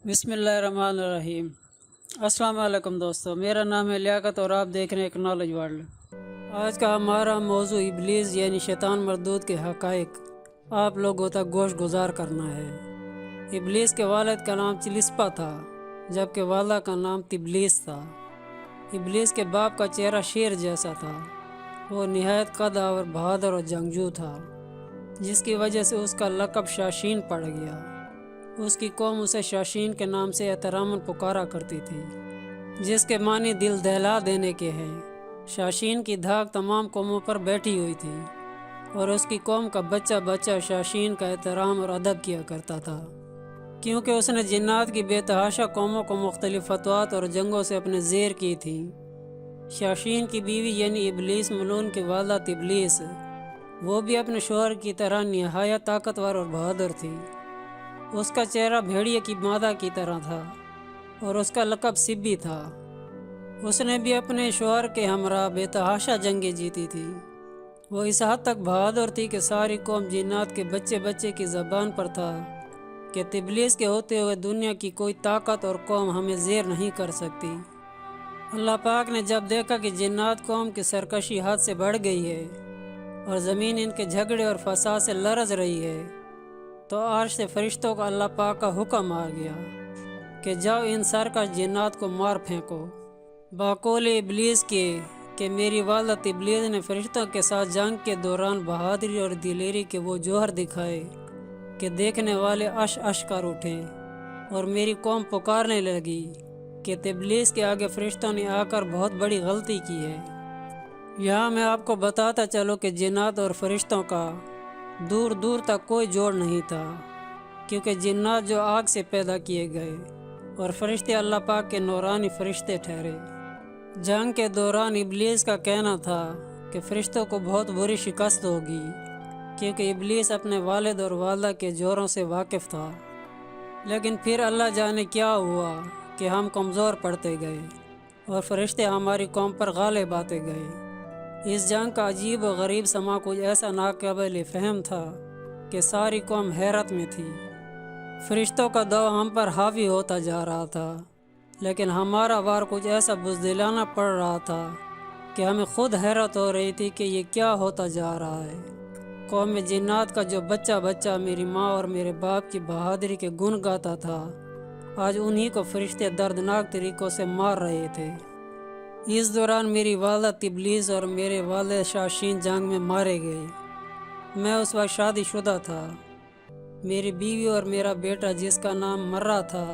बिस्मिल्लाहिर्रहमानिर्रहीम। अस्सलाम वालेकुम दोस्तों, मेरा नाम है लियाकत और आप देख रहे हैं एक नॉलेज वर्ल्ड। आज का हमारा मौजू इब्लीस यानी शैतान मरदूद के हक़ाइक़ आप लोगों तक गोश गुजार करना है। इब्लीस के वालिद का नाम चिलिस्पा था, जबकि वालदा का नाम तिबलीस था। इब्लीस के बाप का चेहरा शेर जैसा था। वो निहायत कदावर, बहादुर और जंगजू था, जिसकी वजह से उसका लक़ब शाशीन पड़ गया। उसकी कौम उसे शाशीन के नाम से एहतरामन पुकारा करती थी, जिसके मानी दिल दहला देने के हैं। शाशीन की धाक तमाम कौमों पर बैठी हुई थी और उसकी कौम का बच्चा बच्चा शाशीन का एहतराम और अदब किया करता था, क्योंकि उसने जिन्नात की बेतहाशा कौमों को मुख्तलिफ फतवात और जंगों से अपने ज़ेर की थी। शाशीन की बीवी यानी इब्लीस मलून की वालदा तिबलीस, वो भी अपने शोहर की तरह निहायत ताकतवर और बहादुर थी। उसका चेहरा भेड़िए की मादा की तरह था और उसका लक़ब सिब्बी था। उसने भी अपने शोहर के हमरा बेतहाशा जंगें जीती थी। वो इस हद तक बहादुर थी कि सारी कौम जिन्नात के बच्चे बच्चे की ज़बान पर था कि तिबलीस के होते हुए दुनिया की कोई ताकत और कौम हमें ज़ेर नहीं कर सकती। अल्लाह पाक ने जब देखा कि जिन्नात कौम की सरकशी हद से बढ़ गई है और ज़मीन इनके झगड़े और फसाद से लरज़ रही है, तो अर्श से फरिश्तों का अल्लाह पाक का हुक्म आ गया कि जाओ इन सरकश जिन्नात को मार फेंको। बाकौल इब्लीस के कि मेरी वालदा तिबलीस ने फरिश्तों के साथ जंग के दौरान बहादुरी और दिलेरी के वो जौहर दिखाए कि देखने वाले अश अश कर उठे और मेरी कौम पुकारने लगी कि तिबलीस के आगे फरिश्तों ने आकर बहुत बड़ी गलती की है। यहाँ मैं आपको बताता चलो कि जिन्नात और फरिश्तों का दूर दूर तक कोई जोड़ नहीं था, क्योंकि जिन्नात जो आग से पैदा किए गए और फरिश्ते अल्लाह पाक के नूरानी फरिश्ते ठहरे। जंग के दौरान इब्लीस का कहना था कि फरिश्तों को बहुत बुरी शिकस्त होगी, क्योंकि इब्लीस अपने वालिद और वालदा के जोरों से वाकिफ़ था। लेकिन फिर अल्लाह जाने क्या हुआ कि हम कमज़ोर पड़ते गए और फरिश्ते हमारी कौम पर गालिब आते गए। इस जंग का अजीब व गरीब समा कुछ ऐसा नाक़ाबिल फ़हम था कि सारी कौम हैरत में थी। फरिश्तों का दवा हम पर हावी होता जा रहा था, लेकिन हमारा वार कुछ ऐसा बुज़दिलाना पड़ रहा था कि हमें खुद हैरत हो रही थी कि ये क्या होता जा रहा है। कौम में जिन्नात का जो बच्चा बच्चा मेरी माँ और मेरे बाप की बहादुरी के गुण गाता था, आज उन्हीं को फरिश्ते दर्दनाक तरीक़ों से मार रहे थे। इस दौरान मेरी वालदा तिबलीस और मेरे वालिद शाशीन जंग में मारे गए। मैं उस वक्त शादीशुदा था। मेरी बीवी और मेरा बेटा जिसका नाम मर्रा था,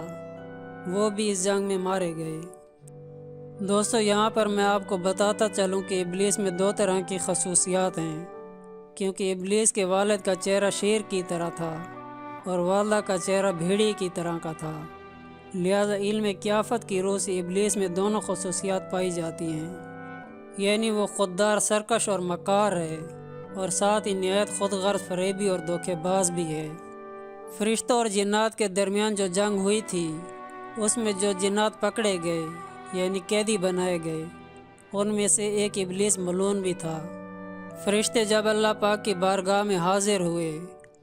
वो भी इस जंग में मारे गए। दोस्तों, यहाँ पर मैं आपको बताता चलूँ कि इब्लीस में दो तरह की खसूसियात हैं, क्योंकि इब्लीस के वालिद का चेहरा शेर की तरह था और वालदा का चेहरा भेड़िए की तरह का था। लिहाजा इल्म क़ियाफ़त की रूह से इब्लीस में दोनों खसूसियात पाई जाती हैं, यानी वो खुददार, सरकश और मकार है और साथ ही निहायत खुदगर्ज़, फरेबी और धोखेबाज भी है। फरिश्तों और जिन्नात के दरमियान जो जंग हुई थी, उसमें जो जिन्नात पकड़े गए यानी कैदी बनाए गए, उनमें से एक इब्लीस मलून भी था। फरिश्ते जब अल्लाह पाक की बारगाह में हाजिर हुए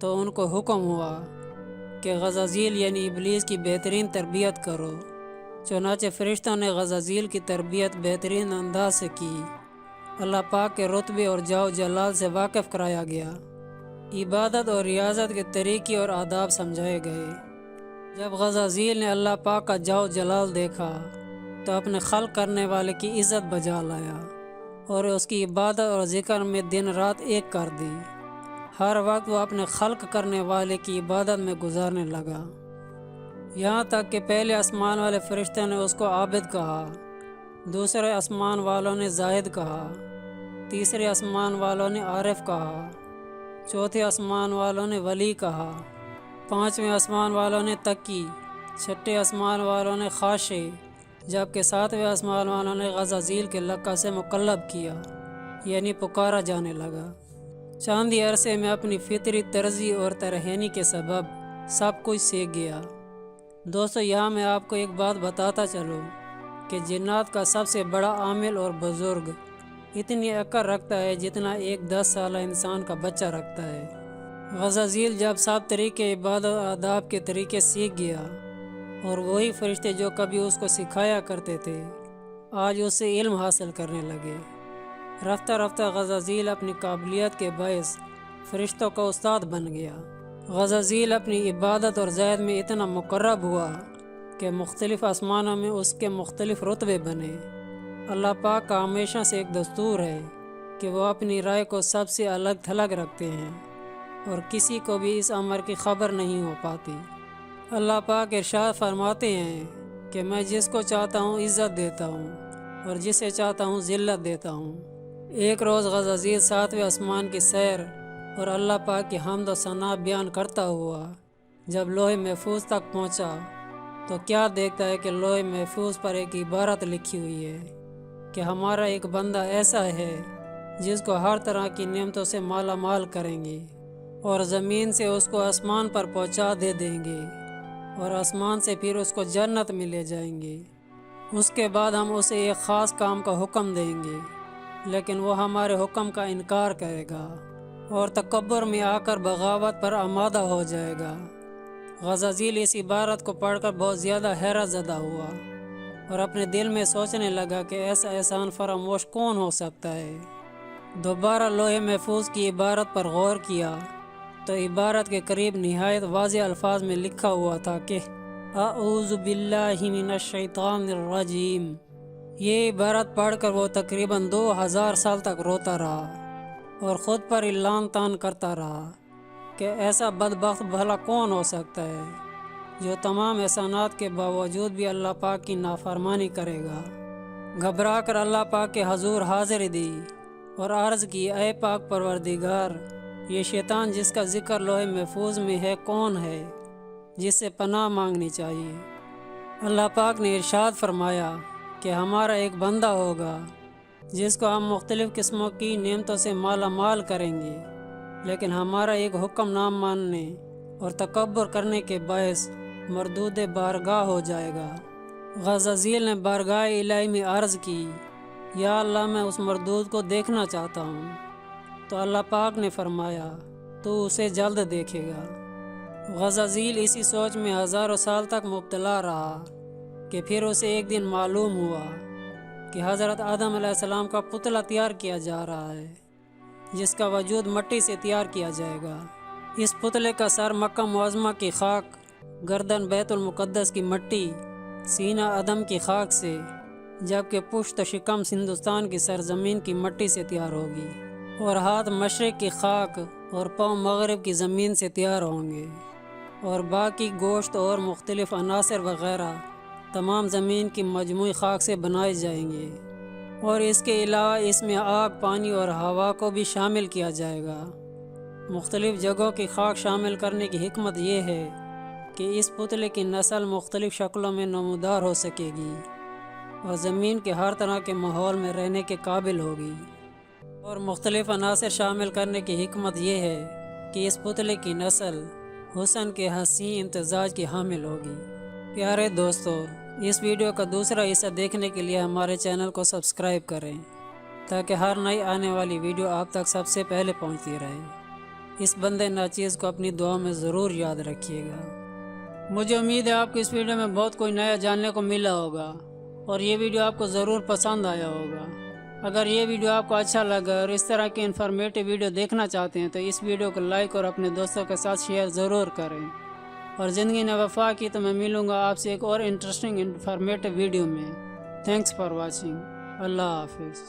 तो उनको हुक्म हुआ कि गज़ाज़ील यानी इब्लीस की बेहतरीन तरबियत करो। चुनाचे फरिश्तों ने गज़ाज़ील की तरबियत बेहतरीन अंदाज से की। अल्लाह पाक के रुतबे और जाओ जलाल से वाकिफ़ कराया गया। इबादत और रियाजत के तरीक़े और आदाब समझाए गए। जब गज़ाज़ील ने अल्लाह पाक का जाओ जलाल देखा तो अपने खल्क़ करने वाले की इज़्ज़त बजा लाया और उसकी इबादत और ज़िक्र में दिन रात एक कर दी। हर वक्त वो अपने खल्क़ करने वाले की इबादत में गुजारने लगा, यहाँ तक कि पहले आसमान वाले फरिश्ते ने उसको आबिद कहा, दूसरे आसमान वालों ने जाहिद कहा, तीसरे आसमान वालों ने आरिफ कहा, चौथे आसमान वालों ने वली कहा, पाँचवें आसमान वालों ने तकी, छठे आसमान वालों ने खाशे, जबकि सातवें आसमान वालों ने गज़ाज़ील के लक़ब से मुकल्लब किया, यानी पुकारा जाने लगा। चांदी अरसे में अपनी फितरी तरजी और तरहनी के सबब सब कुछ सीख गया। दोस्तों, यहाँ मैं आपको एक बात बताता चलूँ कि जिन्नात का सबसे बड़ा आमिल और बुज़ुर्ग इतनी अक्ल रखता है जितना एक 10 साल इंसान का बच्चा रखता है। गज़ाज़ील जब सब तरीके इबादत आदाब के तरीके सीख गया اور وہی فرشتے جو کبھی اس کو سکھایا کرتے تھے آج اس سے علم حاصل کرنے لگے۔ رفتہ رفتہ غزازیل اپنی قابلیت کے باعث فرشتوں کا استاد بن گیا۔ غزازیل اپنی عبادت اور زید میں اتنا مقرب ہوا کہ مختلف آسمانوں میں اس کے مختلف رتبے بنے۔ اللہ پاک کا ہمیشہ سے ایک دستور ہے کہ وہ اپنی رائے کو سب سے الگ تھلگ رکھتے ہیں اور کسی کو بھی اس امر کی خبر نہیں ہو پاتی۔ اللہ پاک ارشاد فرماتے ہیں کہ میں جس کو چاہتا ہوں عزت دیتا ہوں اور جسے چاہتا ہوں ذلت دیتا ہوں۔ ایک روز غزازیل 7ویں آسمان کی سیر اور اللہ پاک کی حمد و ثنا بیان کرتا ہوا جب لوح محفوظ تک پہنچا تو کیا دیکھتا ہے کہ لوح محفوظ پر ایک عبارت لکھی ہوئی ہے کہ ہمارا ایک بندہ ایسا ہے جس کو ہر طرح کی نعمتوں سے مالا مال کریں گے اور زمین سے اس کو آسمان پر پہنچا دیں گے اور آسمان سے پھر اس کو جنت میں لے جائیں گے۔ اس کے بعد ہم اسے ایک خاص کام کا حکم دیں گے لیکن وہ ہمارے حکم کا انکار کرے گا اور تکبر میں آ کر بغاوت پر آمادہ ہو جائے گا۔ غزازیل اس عبارت کو پڑھ کر بہت زیادہ حیرت زدہ ہوا اور اپنے دل میں سوچنے لگا کہ ایسا احسان فراموش کون ہو سکتا ہے۔ دوبارہ لوح محفوظ کی عبارت پر غور کیا تو عبارت کے قریب نہایت واضح الفاظ میں لکھا ہوا تھا کہ اعوذ باللہ من الشیطان الرجیم۔ یہ عبارت پڑھ کر وہ تقریباً 2000 سال تک روتا رہا اور خود پر لعن طعن کرتا رہا کہ ایسا بدبخت بھلا کون ہو سکتا ہے جو تمام احسانات کے باوجود بھی اللہ پاک کی نافرمانی کرے گا۔ گھبرا کر اللہ پاک کے حضور حاضری دی اور عرض کی، اے پاک پروردگار، یہ شیطان جس کا ذکر لوح محفوظ میں ہے کون ہے جس سے پناہ مانگنی چاہیے؟ اللہ پاک نے ارشاد فرمایا کہ ہمارا ایک بندہ ہوگا جس کو ہم مختلف قسموں کی نعمتوں سے مالا مال کریں گے لیکن ہمارا ایک حکم نہ ماننے اور تکبر کرنے کے باعث مردود بارگاہ ہو جائے گا۔ غزازیل نے بارگاہ الہی میں عرض کی، یا اللہ میں اس مردود کو دیکھنا چاہتا ہوں۔ تو اللہ پاک نے فرمایا، تو اسے جلد دیکھے گا۔ غزازیل اسی سوچ میں ہزاروں سال تک مبتلا رہا کہ پھر اسے ایک دن معلوم ہوا کہ حضرت آدم علیہ السلام کا پتلا تیار کیا جا رہا ہے جس کا وجود مٹی سے تیار کیا جائے گا۔ اس پتلے کا سر مکہ معظمہ کی خاک، گردن بیت المقدس کی مٹی، سینہ عدم کی خاک سے، جبکہ پشت و شکم ہندوستان کی سرزمین کی مٹی سے تیار ہوگی اور ہاتھ مشرق کی خاک اور پاؤں مغرب کی زمین سے تیار ہوں گے اور باقی گوشت اور مختلف عناصر وغیرہ تمام زمین کی مجموعی خاک سے بنائے جائیں گے، اور اس کے علاوہ اس میں آگ، پانی اور ہوا کو بھی شامل کیا جائے گا۔ مختلف جگہوں کی خاک شامل کرنے کی حکمت یہ ہے کہ اس پتلے کی نسل مختلف شکلوں میں نمودار ہو سکے گی اور زمین کے ہر طرح کے ماحول میں رہنے کے قابل ہوگی، اور مختلف عناصر شامل کرنے کی حکمت یہ ہے کہ اس پتلے کی نسل حسن کے حسین امتزاج کی حامل ہوگی۔ پیارے دوستو، اس ویڈیو کا دوسرا حصہ دیکھنے کے لیے ہمارے چینل کو سبسکرائب کریں تاکہ ہر نئی آنے والی ویڈیو آپ تک سب سے پہلے پہنچتی رہے۔ اس بندے ناچیز کو اپنی دعا میں ضرور یاد رکھیے گا۔ مجھے امید ہے آپ کو اس ویڈیو میں بہت کوئی نیا جاننے کو ملا ہوگا اور یہ ویڈیو آپ کو ضرور پسند آیا ہوگا۔ اگر یہ ویڈیو آپ کو اچھا لگا اور اس طرح کی انفارمیٹو ویڈیو دیکھنا چاہتے ہیں تو اس ویڈیو کو لائک اور اپنے دوستوں کے ساتھ شیئر ضرور کریں، اور زندگی نے وفا کی تو میں ملوں گا آپ سے ایک اور انٹرسٹنگ انفارمیٹو ویڈیو میں۔ Thanks for watching. اللہ حافظ۔